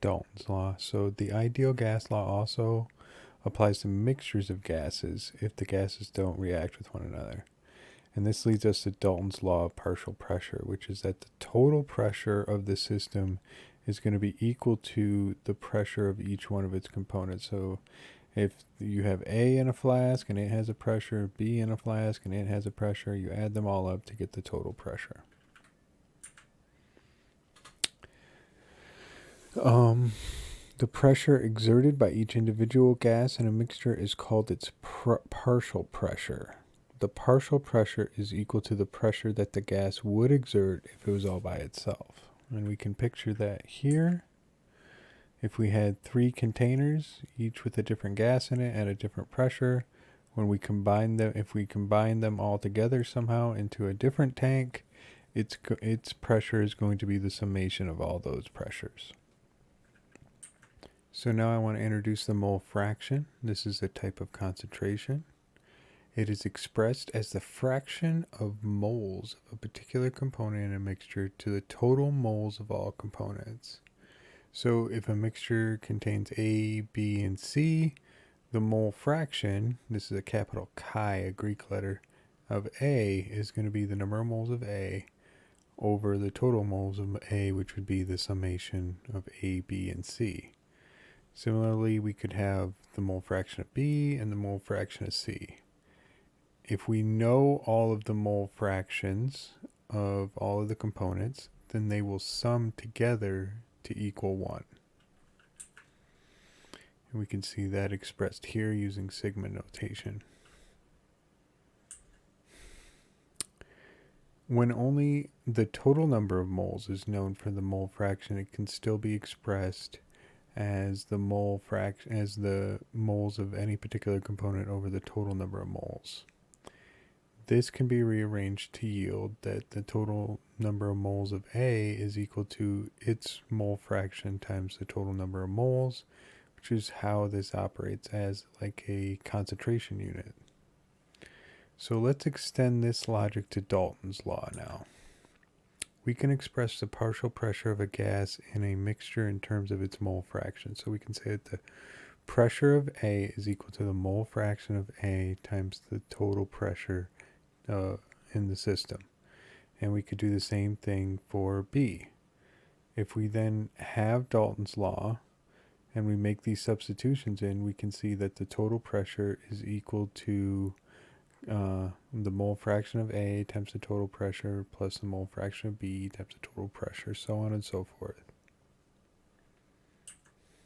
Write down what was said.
Dalton's law. So the ideal gas law also applies to mixtures of gases if the gases don't react with one another. And this leads us to Dalton's law of partial pressure, which is that the total pressure of the system is going to be equal to the pressure of each one of its components. So if you have A in a flask and it has a pressure, B in a flask and it has a pressure, you add them all up to get the total pressure. The pressure exerted by each individual gas in a mixture is called its partial pressure. The partial pressure is equal to the pressure that the gas would exert if it was all by itself. And we can picture that here. If we had 3 containers, each with a different gas in it at a different pressure, when we combine them, if we combine them all together somehow into a different tank, its pressure is going to be the summation of all those pressures. So now I want to introduce the mole fraction. This is a type of concentration. It is expressed as the fraction of moles of a particular component in a mixture to the total moles of all components. So if a mixture contains A, B, and C, the mole fraction, this is a capital chi, a Greek letter, of A is going to be the number of moles of A over the total moles of A, which would be the summation of A, B, and C. Similarly, we could have the mole fraction of B and the mole fraction of C. If we know all of the mole fractions of all of the components, then they will sum together to equal 1. And we can see that expressed here using sigma notation. When only the total number of moles is known for the mole fraction, it can still be expressed as the moles of any particular component over the total number of moles. This can be rearranged to yield that the total number of moles of A is equal to its mole fraction times the total number of moles, which is how this operates as like a concentration unit. So let's extend this logic to Dalton's law now. We can express the partial pressure of a gas in a mixture in terms of its mole fraction. So we can say that the pressure of A is equal to the mole fraction of A times the total pressure in the system. And we could do the same thing for B. If we then have Dalton's law and we make these substitutions in, we can see that the total pressure is equal to the mole fraction of A times the total pressure plus the mole fraction of B times the total pressure, so on and so forth.